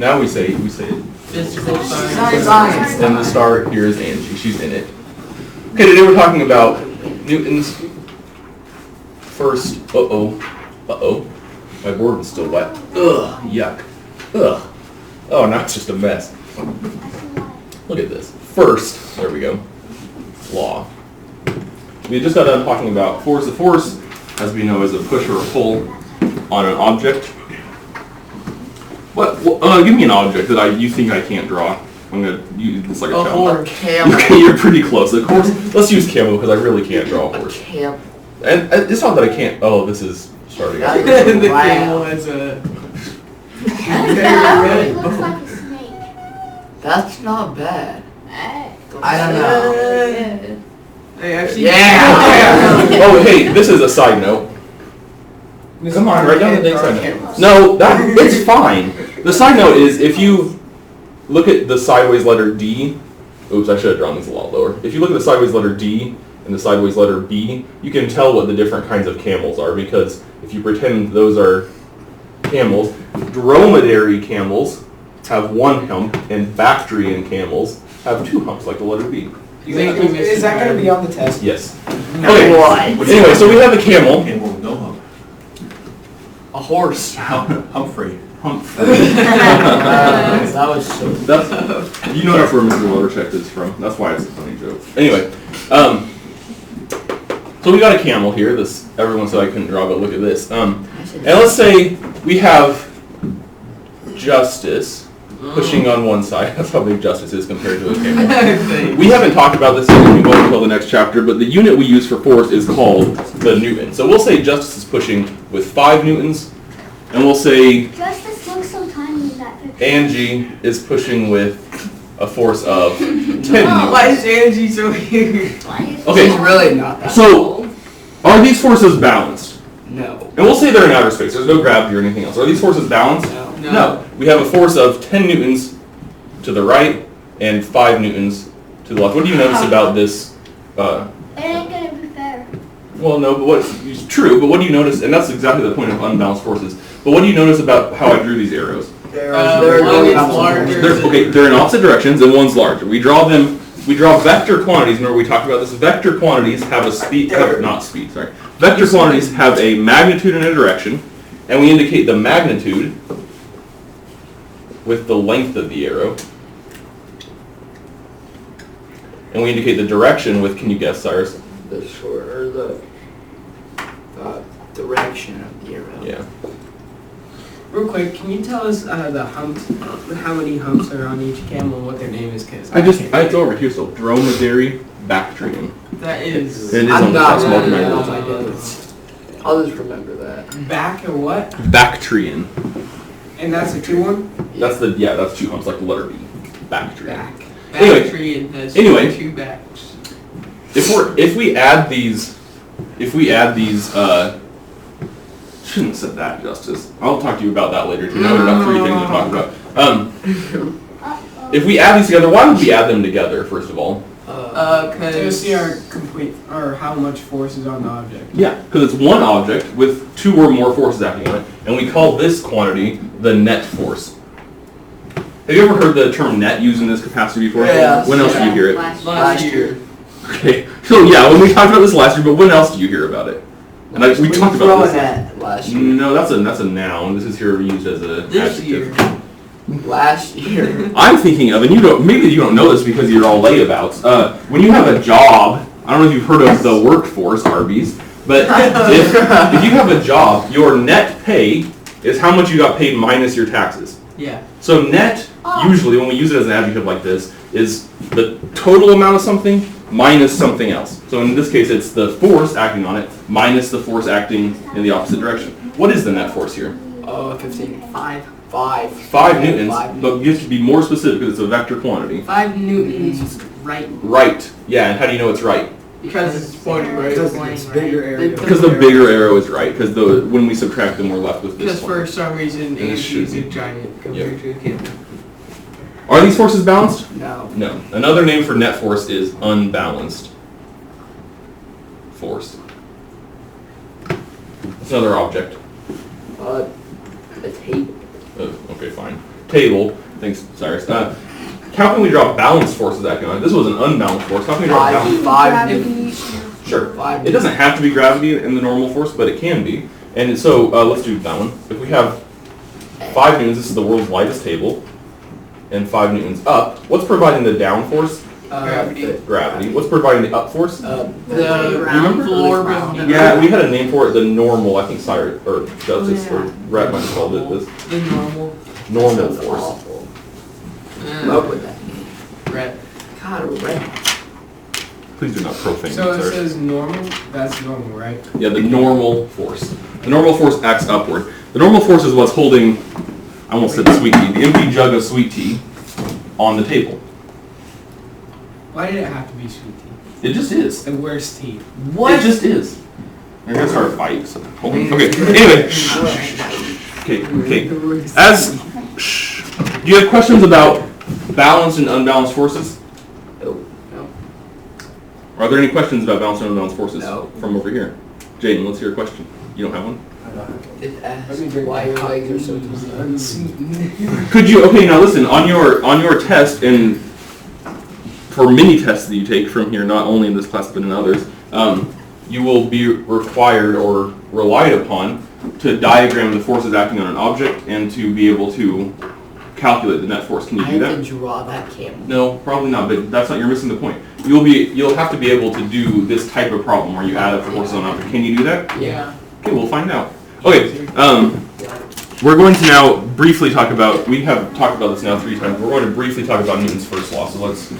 Now we say it. Physical science. And the star here is Angie. She's in it. Okay, today we're talking about Newton's first. Uh-oh. My board is still wet. Ugh. Yuck. Ugh. Oh, now it's just a mess. Look at this. First, there we go. Law. We just got done talking about force. The force, as we know, is a push or a pull on an object. What? Give me an object that you think I can't draw. I'm gonna use this like a horse. Camel. Okay, you're pretty close. Of course, let's use camel because I really can't draw a horse. Camel. And it's not that I can't. Oh, this is starting out. The camel is a. It looks like a snake. That's not bad. I don't know. Hey, actually, Yeah. Oh, hey, this is a side note. Come on, write down the dang side note. No, it's fine. The side note is if you look at the sideways letter D. Oops, I should have drawn this a lot lower. If you look at the sideways letter D and the sideways letter B, you can tell what the different kinds of camels are because if you pretend those are camels, dromedary camels have one hump and Bactrian camels have two humps, like the letter B. is that going to be on the test? Yes. No. Okay. Anyway, so we have a camel. Camel with no hump. A horse. Humphrey. That was so. You know that's where Mr. Lovercheck is from. That's why it's a funny joke. Anyway, so we got a camel here. This everyone said I couldn't draw, but look at this. And let's say we have Justice pushing on one side. That's how big Justice is compared to a camel. We haven't talked about this yet. We won't until the next chapter. But the unit we use for force is called the Newton. So we'll say Justice is pushing with 5 newtons, and we'll say Justice looks so tiny in that picture. Angie is pushing with a force of 10 newtons. Why is Angie so huge? Okay. She's really not that. So, are these forces balanced? No. And we'll say they're in outer space. There's no gravity or anything else. Are these forces balanced? No. We have a force of 10 newtons to the right and 5 newtons to the left. What do you notice about this? It ain't gonna be fair. Well, no, but it's true. But what do you notice? And that's exactly the point of unbalanced forces. But what do you notice about how I drew these arrows? They're one is opposite larger. directions. They're in opposite directions, and one's larger. We draw vector quantities. Remember we talked about this. Vector quantities have a speed. Vector quantities have a magnitude and a direction, and we indicate the magnitude with the length of the arrow, and we indicate the direction with. Can you guess, Cyrus? The short or the direction of the arrow. Yeah. Real quick, can you tell us the humps, how many humps are on each camel and what their name is? Cause It's over here. So dromedary, Bactrian. that is It is I'm on the not top. writing it Multiple on my notes. I'll just remember that. back or what? Bactrian. And that's a true one? That's 2 humps, like the letter B. Bactrian. Back. Anyway. Bactrian has Anyway. 2 backs. If we add these, shouldn't have said that, Justice. I'll talk to you about that later too. Now we've got 3 things to talk about. If we add these together, why would we add them together, first of all? To see our complete, or how much force is on the object. Yeah, because it's one object with 2 or more forces acting on it, and we call this quantity the net force. Have you ever heard the term net used in this capacity before? Yeah. When else do you hear it? Last year. Okay, so yeah, when we talked about this last year, but when else do you hear about it? And we talked about this. Net last year. No, that's a noun. This is here used as a This adjective. year. Last year. I'm thinking of, and maybe you don't know this because you're all layabouts. When you have a job, I don't know if you've heard of the workforce, Arby's, but if you have a job, your net pay is how much you got paid minus your taxes. Yeah. So net, usually when we use it as an adjective like this, is the total amount of something minus something else. So in this case, it's the force acting on it minus the force acting in the opposite direction. What is the net force here? 15. 5. 5 newtons, but you have to be more specific because it's a vector quantity. 5 newtons, right? Right. Yeah, and how do you know it's right? Because it's pointing right. It's bigger area. Because the bigger arrow is right, because when we subtract them, we're left with this Because one. for some reason, And it should Angie is be. a giant compared to a camel. Are these forces balanced? No. No. Another name for net force is unbalanced force. It's another object. A tape. Oh, okay, fine. table. Thanks, Cyrus. How can we draw balanced forces acting on it? This was an unbalanced force. How can we draw balanced? Gravity. Sure. 5. It doesn't have to be gravity in the normal force, but it can be. And so let's do that one. If we have 5 newtons, this is the world's lightest table, and 5 newtons up. What's providing the down force? Gravity. Gravity. What's providing the up force? The ground floor. Yeah, we had a name for it. The normal. I think Cyrus or Justice or Rhett might have called it this. The normal. Normal Sounds force. awful. What would that mean? Red. God, red. Please do not profane. So it Cyrus. says normal. That's normal, right? Yeah, the normal force. The normal force acts upward. The normal force is what's holding, I almost said sweet tea, the empty jug of sweet tea on the table. Why did it have to be sweet tea? It just is. The worst tea. What? It just is. We're going to start a fight. So hold on. Okay, anyway. Okay. Do you have questions about balanced and unbalanced forces? No. Are there any questions about balanced and unbalanced forces No. from over here? Jaden, let's hear your question. You don't have one? It asks why your legs are so tiny. Could you, okay, now listen, on your test, and for many tests that you take from here, not only in this class but in others, you will be required or relied upon to diagram the forces acting on an object and to be able to calculate the net force. Can you I do have that? to draw that camel. No, probably not, but that's not, you're missing the point. You'll have to be able to do this type of problem where you add up the forces on an object. Can you do that? Yeah. Okay, we'll find out. Okay, we're going to now briefly talk about, we have talked about this now 3 times, we're going to briefly talk about Newton's first law, so let's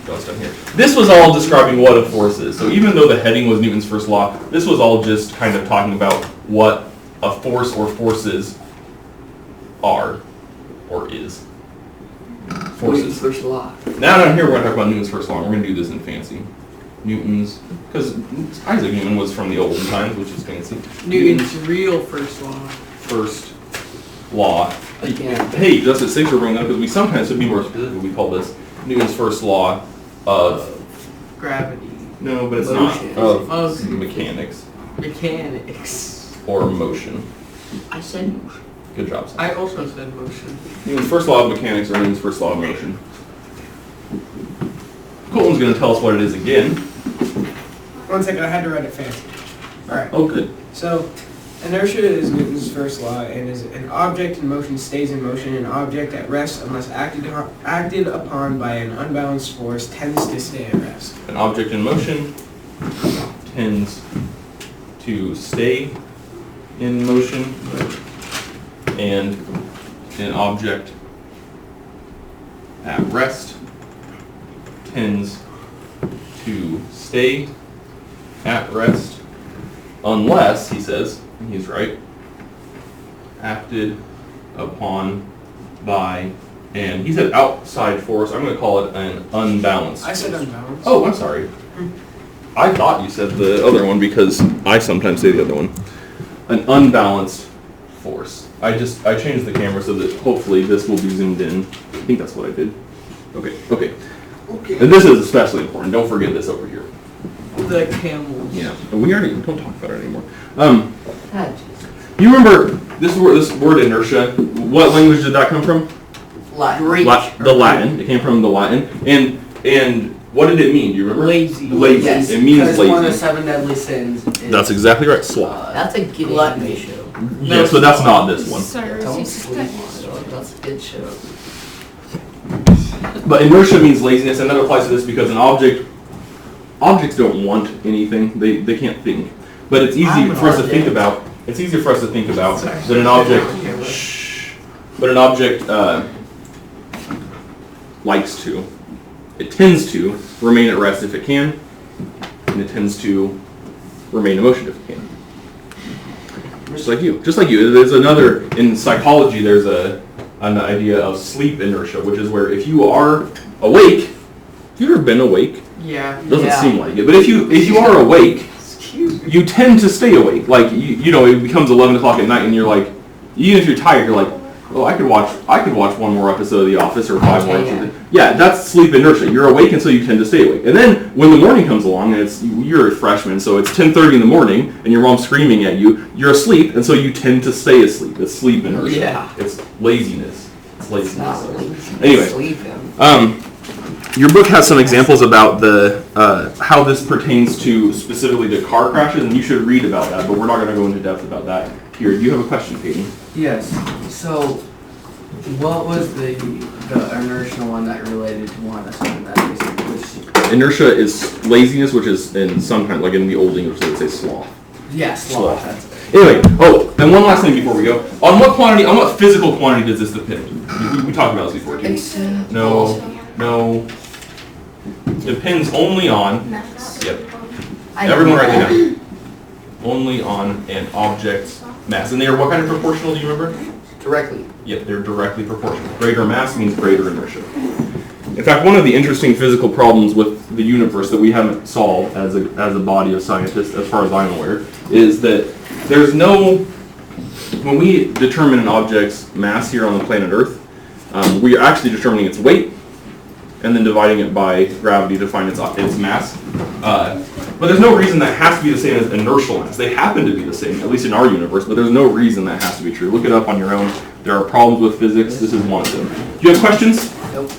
go down here. This was all describing what a force is, so even though the heading was Newton's first law, this was all just kind of talking about what a force or forces are, or is. Forces. First law. Now down here we're going to talk about Newton's first law, we're going to do this in fancy. Newton's, because Isaac Newton was from the olden times, which is fancy. Newton's real first law. First law. Again. Hey, Justice, thanks for bringing that up, because we sometimes, to be more specific, we call this Newton's first law of... Gravity. No, but it's Motion. not. Of Of mechanics. mechanics. Or motion. I said motion. Good job, Sam. I also said motion. Newton's first law of mechanics or Newton's first law of motion. Colton's going to tell us what it is again. 1 second, I had to write it fancy. Alright. Oh, good. So, inertia is Newton's first law, and is an object in motion stays in motion. An object at rest, unless acted upon by an unbalanced force, tends to stay at rest. An object in motion tends to stay in motion, and an object at rest tends to stay at rest unless, he says, and he's right, acted upon by, and he said outside force, I'm going to call it an unbalanced. I said unbalanced. Oh, I'm sorry. I thought you said the other one because I sometimes say the other one. An unbalanced force. I changed the camera so that hopefully this will be zoomed in. I think that's what I did. Okay. And this is especially important. Don't forget this over here. The camels. Yeah. And we already don't talk about it anymore. God, You remember this word inertia? What language did that come from? Latin. The Latin. It came from the Latin. And what did it mean? Do you remember? Lazy. Lazy. Yes, It means because one of the lazy. 7 deadly sins is... That's exactly right. Sloth. That's a good anime show. Yes, but that's not this one. Don't sleep on it. That's a good show. But inertia means laziness, and that applies to this because objects don't want anything. They can't think. But it's easy for us to think about. It's easier for us to think about that an object. But an object likes to. It tends to remain at rest if it can, and it tends to remain in motion if it can. Just like you. There's another, in psychology, there's an idea of sleep inertia, which is where if you are awake, have you ever been awake? Yeah. Doesn't Yeah. seem like it, but if you are awake, you tend to stay awake. Like you know, it becomes 11 o'clock at night, and you're like, even if you're tired, you're like, well, I could watch one more episode of The Office or 5 more. Okay, Yeah, that's sleep inertia. You're awake, and so you tend to stay awake. And then when the morning comes along, and you're a freshman, so it's 10:30 in the morning, and your mom's screaming at you. You're asleep, and so you tend to stay asleep. It's sleep inertia. Yeah. It's laziness. It's It's not laziness. lazy. Anyway. Sleeping. Your book has some examples about the how this pertains to specifically to car crashes, and you should read about that, but we're not going to go into depth about that here. Do you have a question, Peyton? Yes. So, what was the inertial one that related to one that's something that basically? Inertia is laziness, which is in some kind, like in the old English, they would say sloth. Yes. Sloth. That's Anyway, and one last thing before we go. On what physical quantity does this depend? We talked about this before, too. No. Depends only on, yep. Everyone write that down. Only on an object's mass. And they are what kind of proportional, do you remember? directly. Yep, they're directly proportional. Greater mass means greater inertia. In fact, one of the interesting physical problems with the universe that we haven't solved as a body of scientists, as far as I'm aware, is that there's no, when we determine an object's mass here on the planet Earth, we are actually determining its weight and then dividing it by gravity to find its mass. But there's no reason that has to be the same as inertial mass. They happen to be the same, at least in our universe, but there's no reason that has to be true. Look it up on your own. There are problems with physics. This is one of them. Do you have questions? Nope.